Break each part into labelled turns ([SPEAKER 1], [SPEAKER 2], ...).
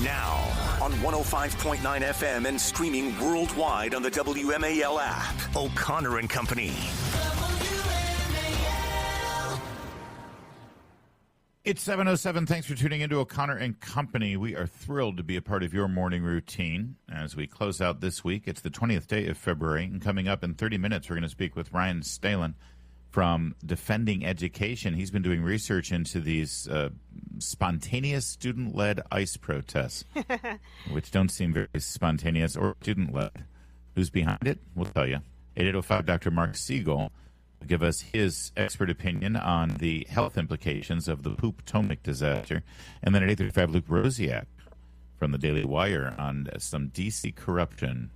[SPEAKER 1] Now, on 105.9 FM and streaming worldwide on the WMAL app. O'Connor and Company.
[SPEAKER 2] It's 7:07. Thanks for tuning into O'Connor and Company. We are thrilled to be a part of your morning routine as we close out this week. It's the 20th day of February, and coming up in 30 minutes, we're going to speak with Rhyen Staley from Defending Education. He's been doing research into these spontaneous student-led ICE protests, which don't seem very spontaneous or student-led. Who's behind it? We'll tell you. 8805 Dr. Mark Siegel will give us his expert opinion on the health implications of the Potomac disaster. And then at 835, Luke Rosiak from the Daily Wire on some D.C. corruption,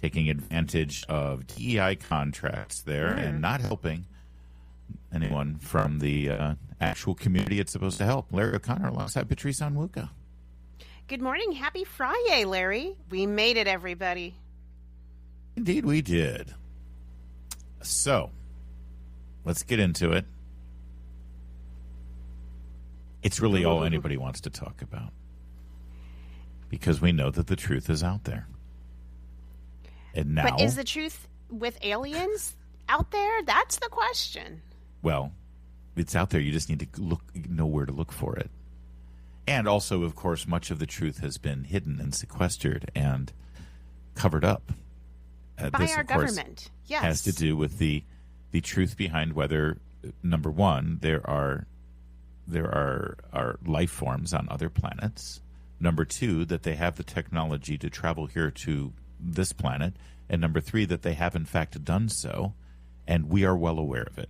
[SPEAKER 2] taking advantage of DEI contracts there and not helping anyone from the actual community it's supposed to help. Larry O'Connor alongside Patrice Onwuka.
[SPEAKER 3] Good morning. Happy Friday, Larry. We made it, everybody.
[SPEAKER 2] Indeed we did. So, let's get into it. It's really all anybody wants to talk about, because we know that the truth is out there. And now,
[SPEAKER 3] but is the truth with aliens out there? That's the question.
[SPEAKER 2] Well, it's out there. You just need to know where to look for it. And also, of course, much of the truth has been hidden and sequestered and covered up.
[SPEAKER 3] By
[SPEAKER 2] this,
[SPEAKER 3] our
[SPEAKER 2] of course,
[SPEAKER 3] government. Yes.
[SPEAKER 2] Has to do with the truth behind whether, number one, there are life forms on other planets. Number two, that they have the technology to travel here to this planet. And number three, that they have in fact done so, and we are well aware of it.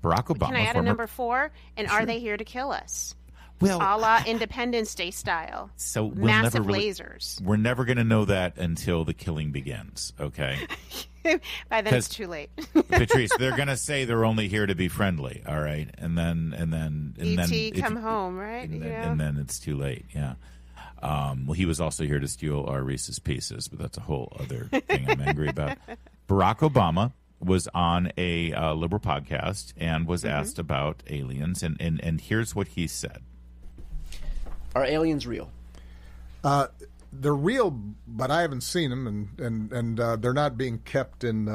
[SPEAKER 2] Barack Obama.
[SPEAKER 3] Can I add a number four? And sure. Are they here to kill us?
[SPEAKER 2] Well,
[SPEAKER 3] a la Independence Day style.
[SPEAKER 2] So we'll
[SPEAKER 3] massive
[SPEAKER 2] never
[SPEAKER 3] lasers.
[SPEAKER 2] We're never going to know that until the killing begins. Okay.
[SPEAKER 3] By then it's too late.
[SPEAKER 2] Patrice, they're going to say they're only here to be friendly. All right, and then
[SPEAKER 3] E.T. come home, right?
[SPEAKER 2] And then it's too late. Yeah. Well, he was also here to steal our Reese's Pieces, but that's a whole other thing I'm angry about. Barack Obama was on a liberal podcast and was asked about aliens, and here's what he said.
[SPEAKER 4] Are aliens real?
[SPEAKER 5] They're real, but I haven't seen them, and they're not being kept in,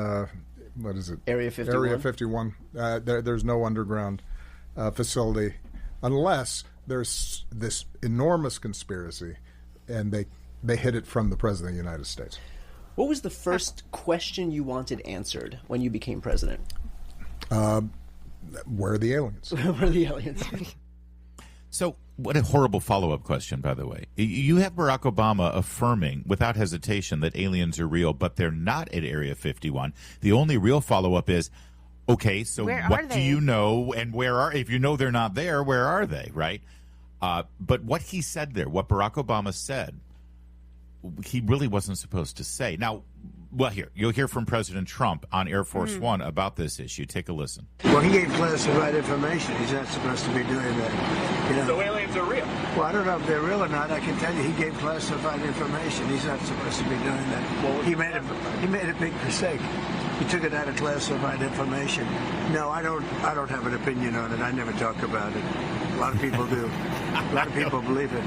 [SPEAKER 5] what is it?
[SPEAKER 4] Area 51?
[SPEAKER 5] Area 51. There's no underground facility unless there's this enormous conspiracy, and they hid it from the President of the United States.
[SPEAKER 4] What was the first question you wanted answered when you became president?
[SPEAKER 5] Where are the aliens?
[SPEAKER 4] Where are the aliens?
[SPEAKER 2] So, what a horrible follow-up question, by the way. You have Barack Obama affirming without hesitation that aliens are real, but they're not at Area 51. The only real follow-up is, okay, so what do you know, and if you know they're not there, where are they, right? But what he said there, what Barack Obama said, he really wasn't supposed to say. Now, well, you'll hear from President Trump on Air Force One about this issue. Take a listen.
[SPEAKER 6] Well, he gave classified information. He's not supposed to be doing that. You know?
[SPEAKER 7] So aliens are real?
[SPEAKER 6] Well, I don't know if they're real or not. I can tell you he gave classified information. He's not supposed to be doing that. Well, he made a big mistake. He took it out of classified information. No, I don't have an opinion on it. I never talk about it. A lot of people do. A lot of people believe it.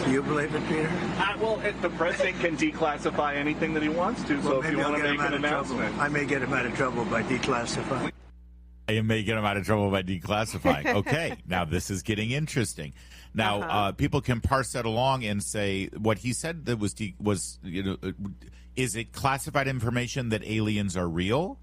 [SPEAKER 6] Do you believe it, Peter?
[SPEAKER 7] Well, the president can declassify anything that he wants to, so if you want to make an announcement.
[SPEAKER 6] I may get him out of trouble by declassifying.
[SPEAKER 2] I may get him out of trouble by declassifying. Okay, now this is getting interesting. Now, people can parse that along and say what he said that was is it classified information that aliens are real,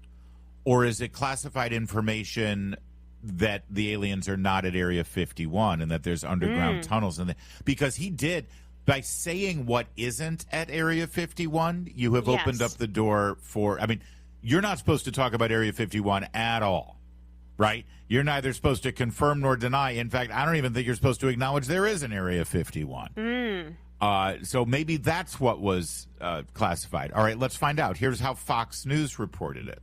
[SPEAKER 2] or is it classified information that the aliens are not at Area 51 and that there's underground tunnels? Because he did, by saying what isn't at Area 51, you have opened up the door for, I mean, you're not supposed to talk about Area 51 at all, right? You're neither supposed to confirm nor deny. In fact, I don't even think you're supposed to acknowledge there is an Area 51. So maybe that's what was classified. All right, let's find out. Here's how Fox News reported it.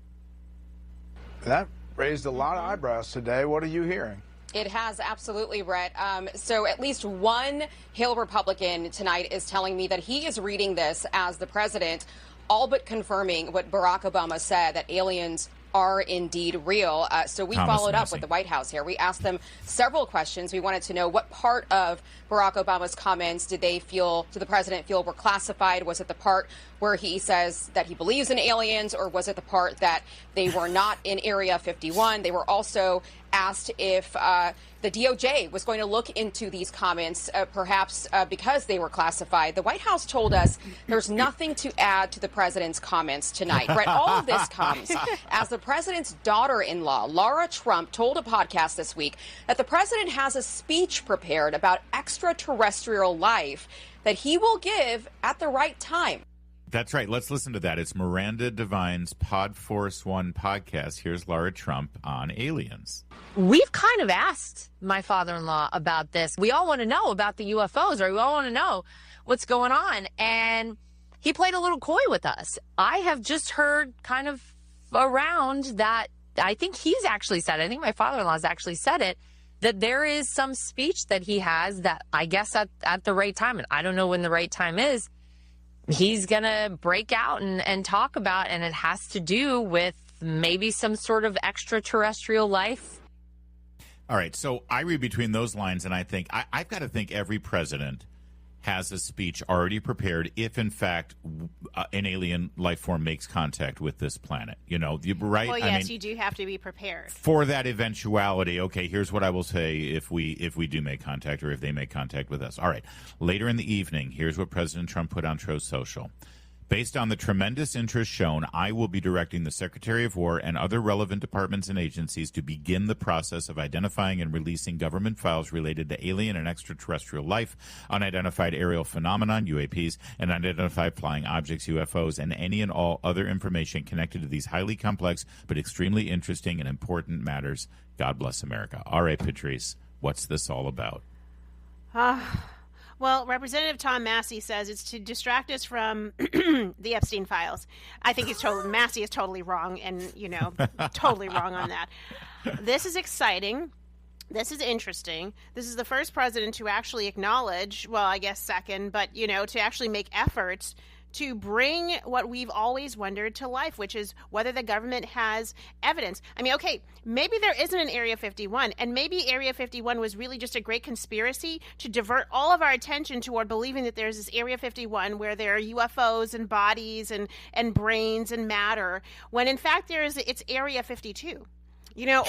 [SPEAKER 8] That raised a lot of eyebrows today. What are you hearing?
[SPEAKER 9] It has, absolutely, Brett. So at least one Hill Republican tonight is telling me that he is reading this as the president all but confirming what Barack Obama said, that aliens are indeed real. So we followed up with the White House here. We asked them several questions. We wanted to know what part of Barack Obama's comments did the president feel were classified? Was it the part where he says that he believes in aliens, or was it the part that they were not in Area 51? They were also asked if the DOJ was going to look into these comments, perhaps because they were classified. The White House told us there's nothing to add to the president's comments tonight. Brett, all of this comes as the president's daughter-in-law, Lara Trump, told a podcast this week that the president has a speech prepared about extraterrestrial life that he will give at the right time.
[SPEAKER 2] That's right. Let's listen to that. It's Miranda Devine's Pod Force One podcast. Here's Lara Trump on aliens.
[SPEAKER 10] We've kind of asked my father-in-law about this. We all want to know about the UFOs, or we all want to know what's going on. And he played a little coy with us. I have just heard kind of around that, I think he's actually said, I think my father-in-law's actually said it, that there is some speech that he has that I guess at the right time, and I don't know when the right time is, he's going to break out and talk about, and it has to do with maybe some sort of extraterrestrial life.
[SPEAKER 2] All right, so I read between those lines, and I think I've got to think every president has a speech already prepared if, in fact, an alien life form makes contact with this planet. You know, right?
[SPEAKER 3] Well, yes, you do have to be prepared
[SPEAKER 2] for that eventuality. Okay, here's what I will say if we do make contact, or if they make contact with us. All right, later in the evening, here's what President Trump put on Truth Social. Based on the tremendous interest shown, I will be directing the Secretary of War and other relevant departments and agencies to begin the process of identifying and releasing government files related to alien and extraterrestrial life, unidentified aerial phenomenon, UAPs, and unidentified flying objects, UFOs, and any and all other information connected to these highly complex but extremely interesting and important matters. God bless America. All right, Patrice, what's this all about?
[SPEAKER 3] Well, Representative Tom Massey says it's to distract us from the Epstein files. I think Massey is totally wrong, and, totally wrong on that. This is exciting. This is interesting. This is the first president to actually acknowledge, well, I guess second, but, to actually make efforts to bring what we've always wondered to life, which is whether the government has evidence. I mean, okay, maybe there isn't an Area 51, and maybe Area 51 was really just a great conspiracy to divert all of our attention toward believing that there's this Area 51 where there are UFOs and bodies and brains and matter, when in fact it's Area 52.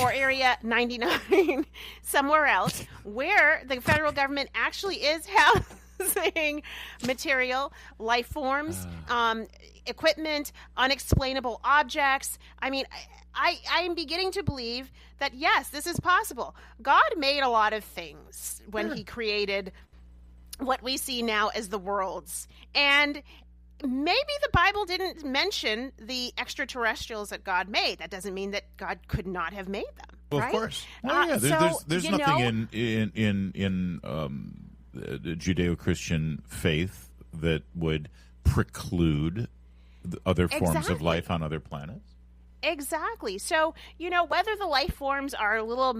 [SPEAKER 3] Or Area 99, somewhere else, where the federal government actually is housing material, life forms, equipment, unexplainable objects. I mean, I'm beginning to believe that, yes, this is possible. God made a lot of things when he created what we see now as the worlds. And maybe the Bible didn't mention the extraterrestrials that God made. That doesn't mean that God could not have made them.
[SPEAKER 2] Well,
[SPEAKER 3] right?
[SPEAKER 2] Of course. Well, yeah. There's nothing in the Judeo-Christian faith that would preclude other forms of life on other planets.
[SPEAKER 3] Exactly. So, whether the life forms are little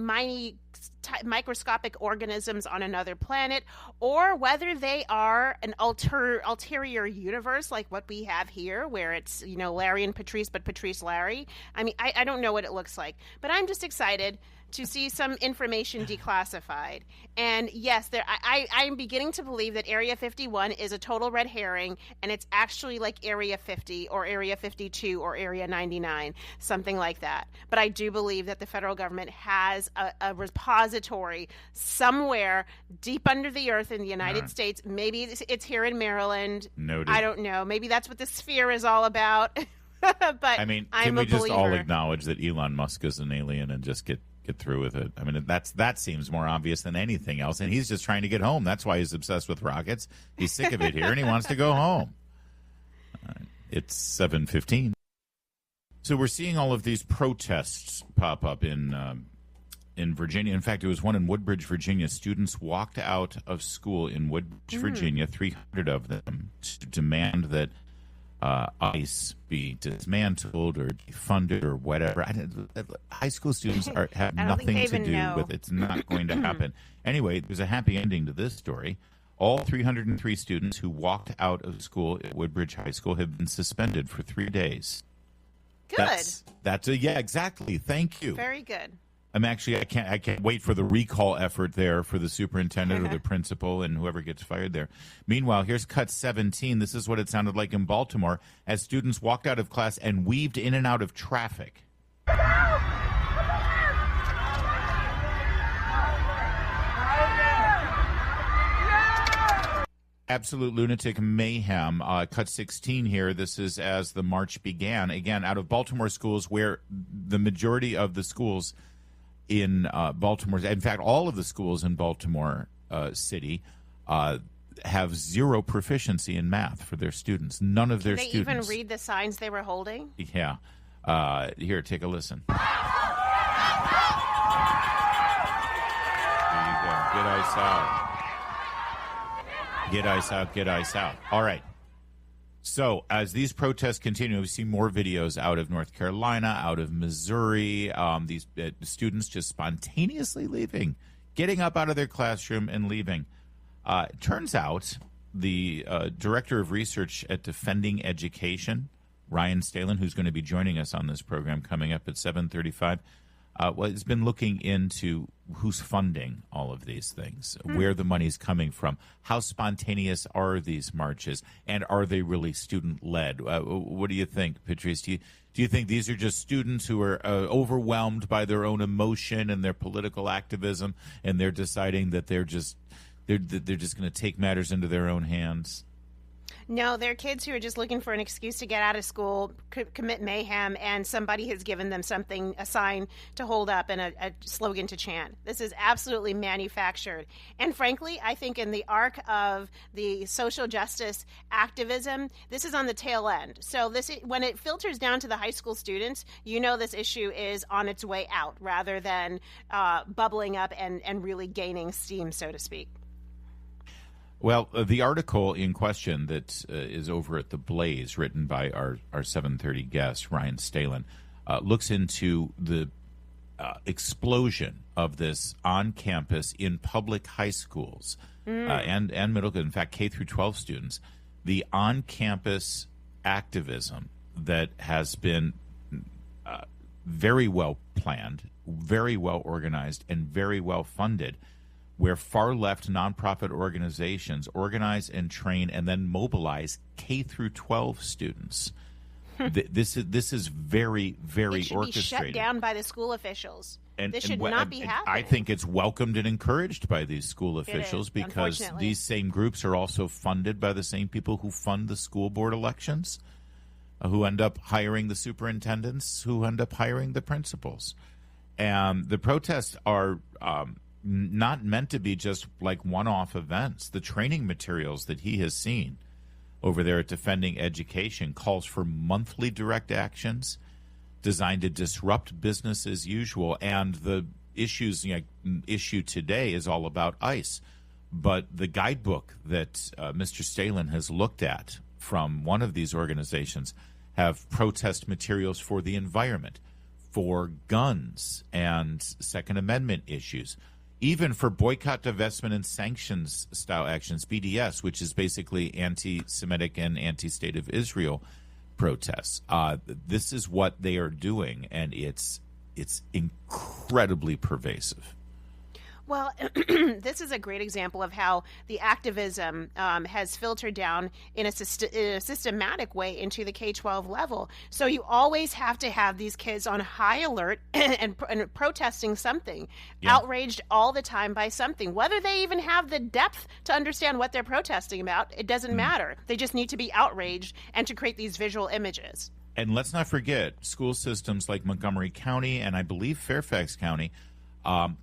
[SPEAKER 3] microscopic organisms on another planet, or whether they are an ulterior universe like what we have here, where it's, Larry and Patrice, but Patrice Larry. I mean, I don't know what it looks like, but I'm just excited to see some information declassified. And yes, I'm beginning to believe that Area 51 is a total red herring, and it's actually like Area 50 or Area 52 or Area 99, something like that. But I do believe that the federal government has a repository somewhere deep under the earth in the United States. Maybe it's here in Maryland.
[SPEAKER 2] Noted.
[SPEAKER 3] I don't know. Maybe that's what the sphere is all about. But
[SPEAKER 2] I mean, can we just all acknowledge that Elon Musk is an alien and just get through with it? I mean, that seems more obvious than anything else, and he's just trying to get home. That's why he's obsessed with rockets. He's sick of it here, and he wants to go home. It's 7:15. So we're seeing all of these protests pop up in Virginia. In fact, it was one in Woodbridge, Virginia. Students walked out of school in Woodbridge, Virginia, 300 of them, to demand that ICE be dismantled or defunded or whatever. High school students have nothing to do with it. It's not going to happen. Anyway, there's a happy ending to this story. All 303 students who walked out of school at Woodbridge High School have been suspended for 3 days.
[SPEAKER 3] Good.
[SPEAKER 2] Yeah, exactly. Thank you.
[SPEAKER 3] Very good.
[SPEAKER 2] I can't wait for the recall effort there for the superintendent or the principal and whoever gets fired there. Meanwhile, here's cut 17. This is what it sounded like in Baltimore as students walked out of class and weaved in and out of traffic. Absolute lunatic mayhem. Cut 16 here. This is as the march began. Again, out of Baltimore schools where the majority of the schools in Baltimore, in fact, all of the schools in Baltimore City have zero proficiency in math for their students. None of their students.
[SPEAKER 3] They even read the signs they were holding?
[SPEAKER 2] Yeah. Here, take a listen. There you go. Get ice out. Get ice out, get ice out. All right. So as these protests continue, we see more videos out of North Carolina, out of Missouri, these students just spontaneously leaving, getting up out of their classroom and leaving. It turns out the director of research at Defending Education, Rhyen Staley, who's going to be joining us on this program coming up at 7:35, has been looking into who's funding all of these things, where the money's coming from, how spontaneous are these marches, and are they really student-led? What do you think, Patrice? Do you think these are just students who are overwhelmed by their own emotion and their political activism, and they're deciding that they're just going to take matters into their own hands?
[SPEAKER 3] No, they're kids who are just looking for an excuse to get out of school, commit mayhem, and somebody has given them something, a sign to hold up and a slogan to chant. This is absolutely manufactured. And frankly, I think in the arc of the social justice activism, this is on the tail end. So when it filters down to the high school students, you know this issue is on its way out rather than bubbling up and really gaining steam, so to speak.
[SPEAKER 2] Well, the article in question that is over at The Blaze, written by our 7:30 guest, Rhyen Staley, looks into the explosion of this on campus in public high schools and middle, in fact, K through 12 students, the on campus activism that has been very well planned, very well organized, and very well funded, where far-left nonprofit organizations organize and train and then mobilize K through 12 students. This is very, very orchestrated. It should be shut
[SPEAKER 3] down by the school officials. This should not be happening.
[SPEAKER 2] I think it's welcomed and encouraged by these school officials because these same groups are also funded by the same people who fund the school board elections, who end up hiring the superintendents, who end up hiring the principals. And the protests are not meant to be just like one-off events. The training materials that he has seen over there at Defending Education calls for monthly direct actions designed to disrupt business as usual. And the issue today is all about ICE. But the guidebook that Mr. Staley has looked at from one of these organizations have protest materials for the environment, for guns and Second Amendment issues, even for boycott, divestment, and sanctions style actions, BDS, which is basically anti-Semitic and anti-State of Israel protests. This is what they are doing, and it's incredibly pervasive.
[SPEAKER 3] Well, this is a great example of how the activism has filtered down in a systematic way into the K-12 level. So you always have to have these kids on high alert and protesting something, outraged all the time by something. Whether they even have the depth to understand what they're protesting about, it doesn't matter. They just need to be outraged and to create these visual images.
[SPEAKER 2] And let's not forget, school systems like Montgomery County and I believe Fairfax County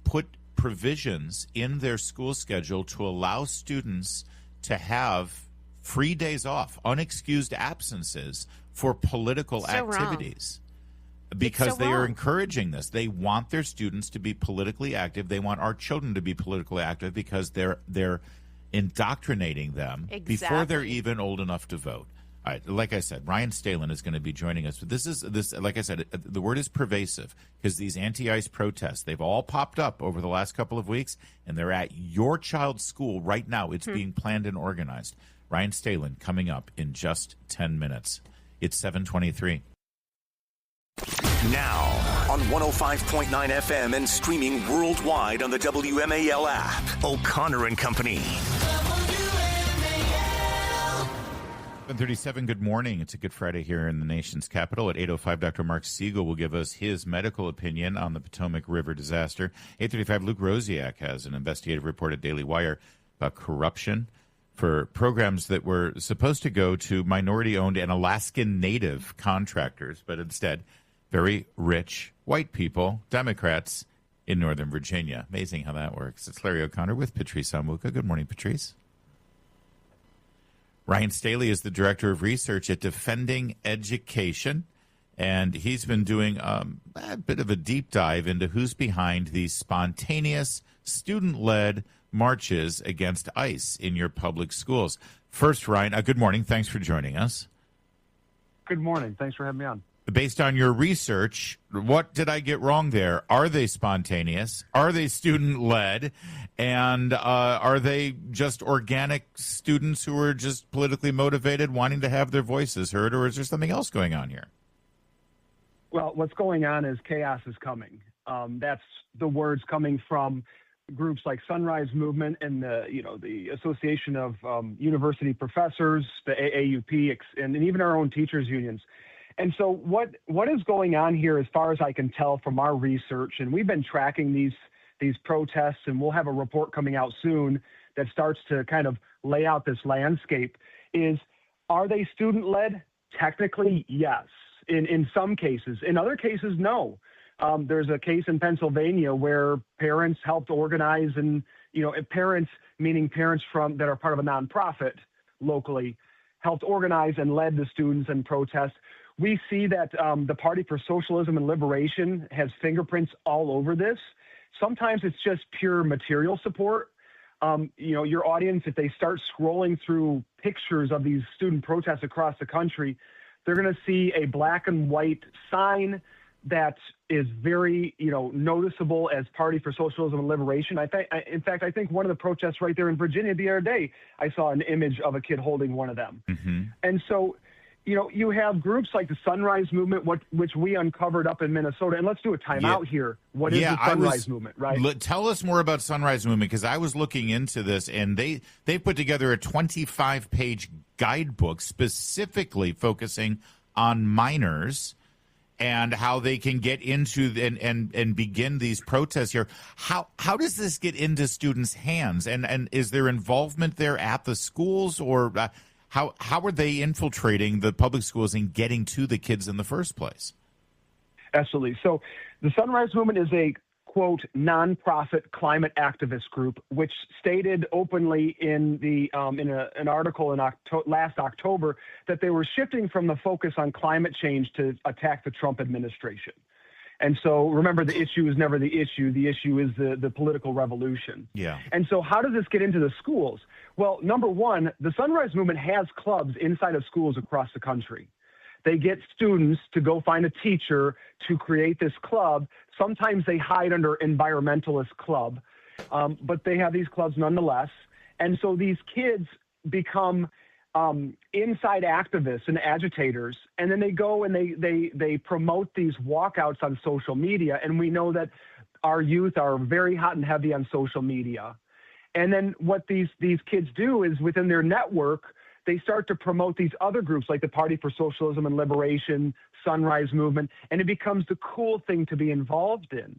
[SPEAKER 2] put provisions in their school schedule to allow students to have free days off, unexcused absences for political activities. Because they are encouraging this. They want their students to be politically active. They want our children to be politically active because they're indoctrinating them before they're even old enough to vote. All right, like I said, Rhyen Staley is going to be joining us. But this, like I said, the word is pervasive because these anti-ICE protests, they've all popped up over the last couple of weeks, and they're at your child's school right now. It's being planned and organized. Rhyen Staley coming up in just 10 minutes. It's 7:23.
[SPEAKER 1] Now on 105.9 FM and streaming worldwide on the WMAL app. O'Connor and Company.
[SPEAKER 2] 7:37, good morning. It's a Good Friday here in the nation's capital. At 8:05, Dr. Mark Siegel will give us his medical opinion on the Potomac River disaster. 8:35, Luke Rosiak has an investigative report at Daily Wire about corruption for programs that were supposed to go to minority-owned and Alaskan Native contractors, but instead very rich white people, Democrats in Northern Virginia. Amazing how that works. It's Larry O'Connor with Patrice Onwuka. Good morning, Patrice. Rhyen Staley is the Director of Research at Defending Education, and he's been doing a bit of a deep dive into who's behind these spontaneous, student-led marches against ICE in your public schools. First, Rhyen, good morning. Thanks for joining us.
[SPEAKER 11] Good morning. Thanks for having me on.
[SPEAKER 2] Based on your research, what did I get wrong there? Are they spontaneous? Are they student-led? And are they just organic students who are just politically motivated, wanting to have their voices heard, or is there something else going on here?
[SPEAKER 11] Well, what's going on is chaos is coming. That's the words coming from groups like Sunrise Movement and the Association of University Professors, the AAUP, and even our own teachers unions. And so what is going on here, as far as I can tell from our research, and we've been tracking these protests, and we'll have a report coming out soon that starts to kind of lay out this landscape, is, are they student-led? Technically, yes. In some cases. In other cases, no. There's a case in Pennsylvania where parents helped organize, and parents, meaning parents that are part of a nonprofit locally, helped organize and led the students in protests. We see that the Party for Socialism and Liberation has fingerprints all over this. Sometimes it's just pure material support. Your audience, if they start scrolling through pictures of these student protests across the country, they're going to see a black and white sign that is very, noticeable as Party for Socialism and Liberation. In fact, I think one of the protests right there in Virginia the other day, I saw an image of a kid holding one of them. Mm-hmm. And so, you have groups like the Sunrise Movement, which we uncovered up in Minnesota. And let's do a timeout here. What is the Sunrise Movement, right?
[SPEAKER 2] Tell us more about Sunrise Movement, because I was looking into this, and they put together a 25-page guidebook specifically focusing on minors and how they can get into and begin these protests here. How does this get into students' hands? And is there involvement there at the schools, or how are they infiltrating the public schools and getting to the kids in the first place?
[SPEAKER 11] Absolutely. So the Sunrise Movement is a, quote, nonprofit climate activist group, which stated openly in an article in last October that they were shifting from the focus on climate change to attack the Trump administration. And so remember, the issue is never the issue. The issue is the political revolution. Yeah. And so how does this get into the schools? Well, number one, the Sunrise Movement has clubs inside of schools across the country. They get students to go find a teacher to create this club. Sometimes they hide under environmentalist club, but they have these clubs nonetheless. And so these kids become inside activists and agitators, and then they go and they promote these walkouts on social media. And we know that our youth are very hot and heavy on social media. And then what these kids do is, within their network, they start to promote these other groups like the Party for Socialism and Liberation, Sunrise Movement, and it becomes the cool thing to be involved in.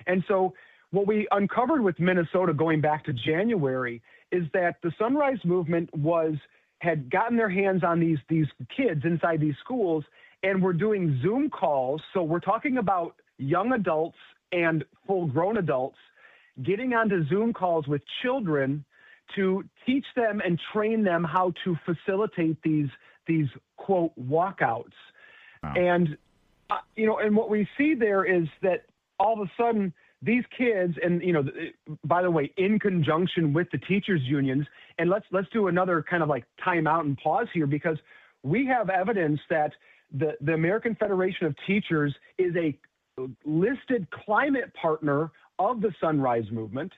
[SPEAKER 11] And so what we uncovered with Minnesota going back to January is that the Sunrise Movement had gotten their hands on these kids inside these schools and were doing Zoom calls. So we're talking about young adults and full-grown adults getting onto Zoom calls with children to teach them and train them how to facilitate these quote walkouts. Wow. And and what we see there is that all of a sudden these kids, and by the way, in conjunction with the teachers unions, and let's do another kind of like time out and pause here, because we have evidence that the American Federation of Teachers is a listed climate partner of the Sunrise Movement.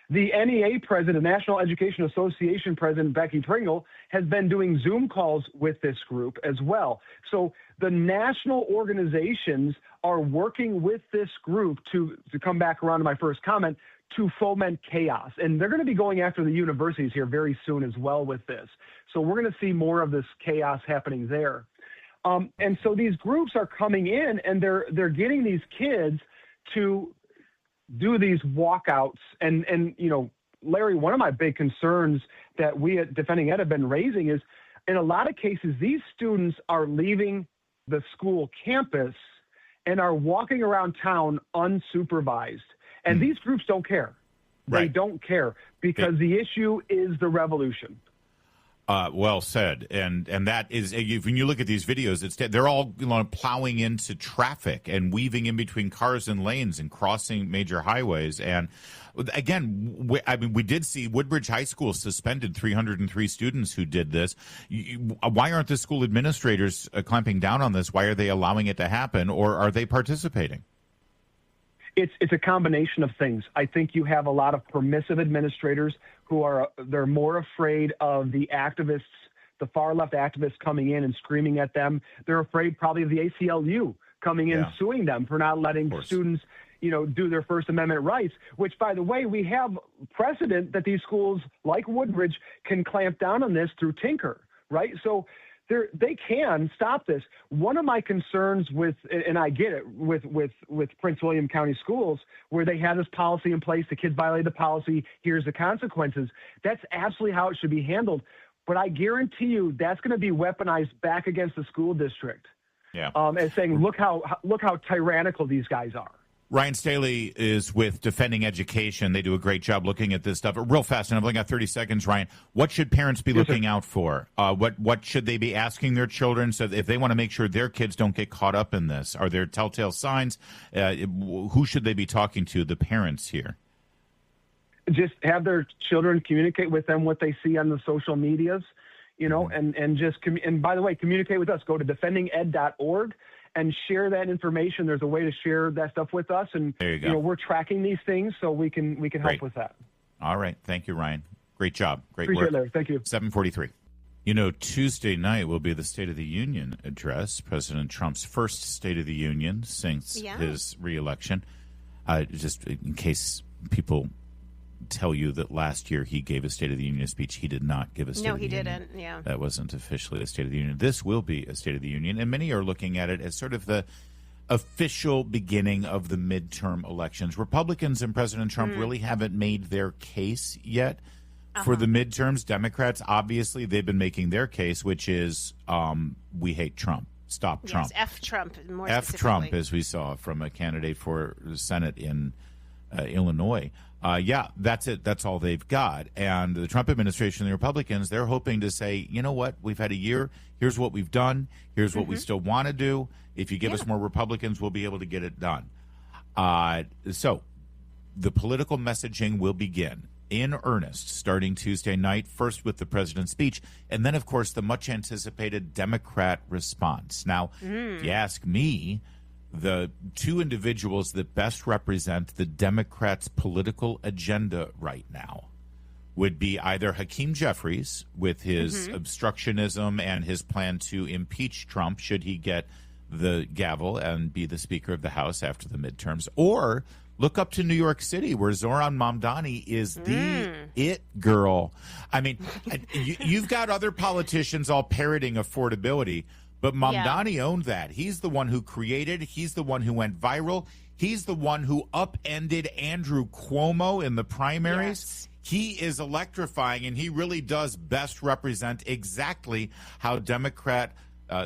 [SPEAKER 11] The NEA president, National Education Association president, Becky Pringle, has been doing Zoom calls with this group as well. So the national organizations are working with this group to come back around to my first comment, to foment chaos. And they're going to be going after the universities here very soon as well with this. So we're going to see more of this chaos happening there. And so these groups are coming in and they're getting these kids to do these walkouts. And you know, Larry, one of my big concerns that we at Defending Ed have been raising is, in a lot of cases, these students are leaving the school campus and are walking around town unsupervised. And these groups don't care. They don't care because the issue is the revolution.
[SPEAKER 2] Well said, and that is, when you look at these videos, they're all plowing into traffic and weaving in between cars and lanes and crossing major highways. And again, we did see Woodbridge High School suspended 303 students who did this. Why aren't the school administrators clamping down on this? Why are they allowing it to happen, or are they participating?
[SPEAKER 11] It's a combination of things. I think you have a lot of permissive administrators they're more afraid of the activists, the far left activists coming in and screaming at them. They're afraid probably of the ACLU coming in and suing them for not letting students, do their First Amendment rights, which, by the way, we have precedent that these schools like Woodbridge can clamp down on this through Tinker, right? So they can stop this. One of my concerns and I get it, with Prince William County Schools, where they have this policy in place, the kids violate the policy, here's the consequences. That's absolutely how it should be handled. But I guarantee you that's going to be weaponized back against the school district.
[SPEAKER 2] Yeah.
[SPEAKER 11] As saying, look how tyrannical these guys are.
[SPEAKER 2] Rhyen Staley is with Defending Education. They do a great job looking at this stuff. Real fast, and I've only got 30 seconds, Ryan. What should parents be looking out for? What should they be asking their children so if they want to make sure their kids don't get caught up in this? Are there telltale signs? Who should they be talking to, the parents here?
[SPEAKER 11] Just have their children communicate with them what they see on the social medias, and by the way, communicate with us. Go to defendinged.org. and share that information. There's a way to share that stuff with us, and
[SPEAKER 2] there you go.
[SPEAKER 11] We're tracking these things so we can help with that.
[SPEAKER 2] All right, thank you, Ryan. Great job, great
[SPEAKER 11] Appreciate
[SPEAKER 2] work.
[SPEAKER 11] it, Larry. Thank you.
[SPEAKER 2] 7:43. Tuesday night will be the State of the Union address. President Trump's first State of the Union since his reelection. Just in case people tell you that last year he gave a State of the Union speech. He did not give a State of the Union. No, he didn't, yeah. That wasn't officially a State of the Union. This will be a State of the Union, and many are looking at it as sort of the official beginning of the midterm elections. Republicans and President Trump really haven't made their case yet for the midterms. Democrats, obviously, they've been making their case, which is we hate Trump. Stop Trump.
[SPEAKER 3] Yes, F Trump, more
[SPEAKER 2] F
[SPEAKER 3] specifically.
[SPEAKER 2] Trump, as we saw from a candidate for the Senate in Illinois. That's it. That's all they've got. And the Trump administration and the Republicans, they're hoping to say, you know what? We've had a year. Here's what we've done. Here's what we still want to do. If you give us more Republicans, we'll be able to get it done. So the political messaging will begin in earnest starting Tuesday night, first with the president's speech, and then, of course, the much-anticipated Democrat response. Now, if you ask me, the two individuals that best represent the Democrats' political agenda right now would be either Hakeem Jeffries with his obstructionism and his plan to impeach Trump should he get the gavel and be the Speaker of the House after the midterms, or look up to New York City, where Zohran Mamdani is the it girl. I mean, you've got other politicians all parroting affordability, but Mamdani owned that. He's the one who created. He's the one who went viral. He's the one who upended Andrew Cuomo in the primaries. Yes. He is electrifying, and he really does best represent exactly how Democrat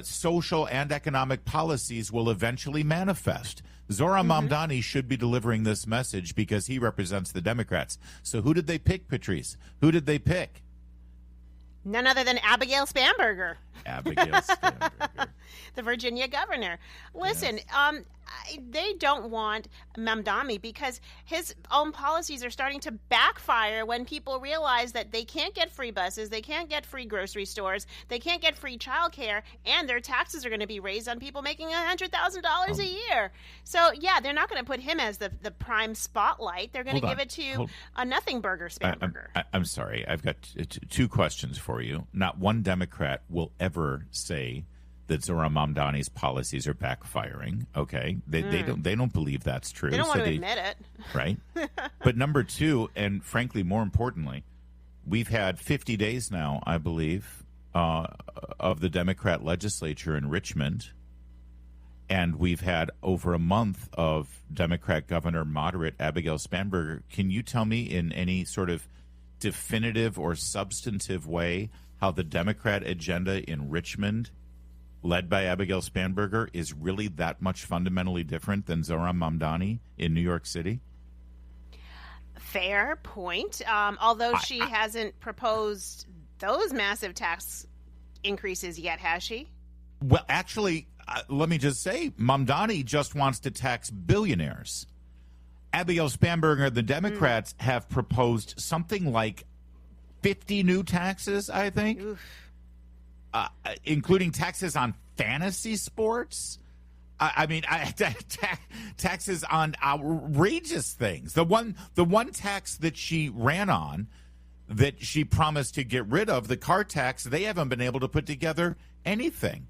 [SPEAKER 2] social and economic policies will eventually manifest. Zohran Mamdani should be delivering this message because he represents the Democrats. So who did they pick, Patrice? Who did they pick?
[SPEAKER 3] None other than Abigail Spanberger.
[SPEAKER 2] Abigail Spanberger.
[SPEAKER 3] The Virginia governor. Listen,
[SPEAKER 2] Yes.
[SPEAKER 3] They don't want Mamdani because his own policies are starting to backfire when people realize that they can't get free buses, they can't get free grocery stores, they can't get free childcare, and their taxes are going to be raised on people making $100,000 a year. So, yeah, they're not going to put him as the prime spotlight. They're going to give it to a nothing burger Spanberger.
[SPEAKER 2] I'm sorry. I've got two questions for you. Not one Democrat will ever say that Zohran Mamdani's policies are backfiring. Okay, they don't believe that's true.
[SPEAKER 3] They don't want to admit it,
[SPEAKER 2] right? But number two, and frankly, more importantly, we've had 50 days now, I believe, of the Democrat legislature in Richmond, and we've had over a month of Democrat Governor moderate Abigail Spanberger. Can you tell me in any sort of definitive or substantive way how the Democrat agenda in Richmond, led by Abigail Spanberger, is really that much fundamentally different than Zohran Mamdani in New York City?
[SPEAKER 3] Fair point. Although she hasn't proposed those massive tax increases yet, has she?
[SPEAKER 2] Well, actually, let me just say, Mamdani just wants to tax billionaires. Abigail Spanberger, the Democrats have proposed something like 50 new taxes, I think. Including taxes on fantasy sports. Taxes on outrageous things. The one tax that she ran on, that she promised to get rid of, the car tax, they haven't been able to put together anything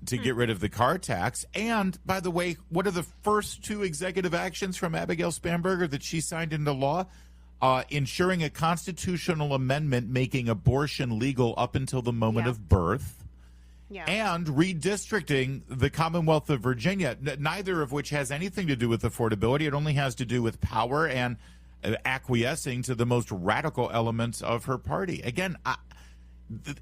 [SPEAKER 2] to get rid of the car tax. And, by the way, what are the first two executive actions from Abigail Spanberger that she signed into law? Ensuring a constitutional amendment making abortion legal up until the moment of birth, and redistricting the Commonwealth of Virginia, neither of which has anything to do with affordability. It only has to do with power and acquiescing to the most radical elements of her party. Again,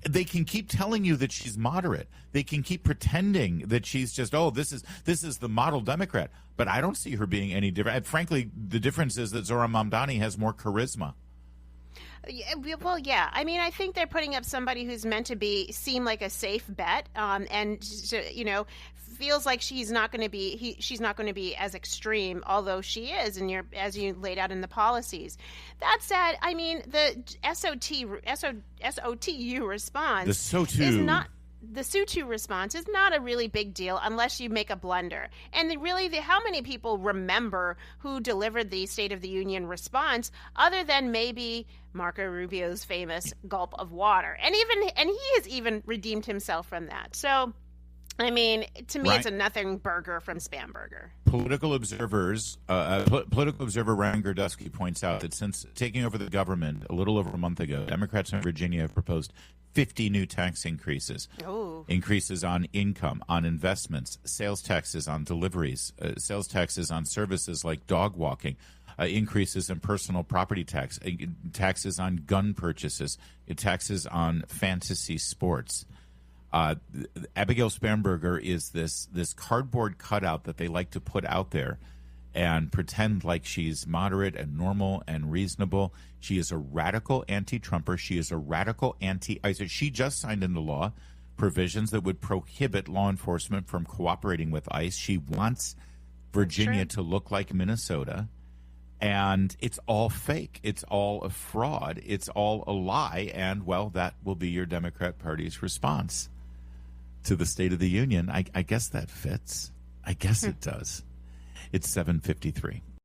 [SPEAKER 2] they can keep telling you that she's moderate. They can keep pretending that she's just, this is the model Democrat. But I don't see her being any different. And frankly, the difference is that Zohran Mamdani has more charisma.
[SPEAKER 3] Well, yeah. I mean, I think they're putting up somebody who's meant to seem like a safe bet, and feels like she's not going to be as extreme, although she is, and as you laid out in the policies. That said, I mean, the SOTU response,
[SPEAKER 2] the Sotu
[SPEAKER 3] is not. The Sotu response is not a really big deal unless you make a blunder. And how many people remember who delivered the State of the Union response other than maybe Marco Rubio's famous gulp of water? And he has even redeemed himself from that. So, I mean, to me, It's a nothing burger from Spanberger.
[SPEAKER 2] Political observer Ryan Gerdusky points out that since taking over the government a little over a month ago, Democrats in Virginia have proposed 50 new tax increases. Increases on income, on investments, sales taxes on deliveries, sales taxes on services like dog walking, increases in personal property tax, taxes on gun purchases, taxes on fantasy sports. Abigail Spanberger is this cardboard cutout that they like to put out there and pretend like she's moderate and normal and reasonable. She is a radical anti-Trumper. She is a radical anti-ICE. She just signed into law provisions that would prohibit law enforcement from cooperating with ICE. She wants Virginia to look like Minnesota. And it's all fake. It's all a fraud. It's all a lie. And, well, that will be your Democrat Party's response to the State of the Union. I guess that fits. I guess it does. It's 7:53.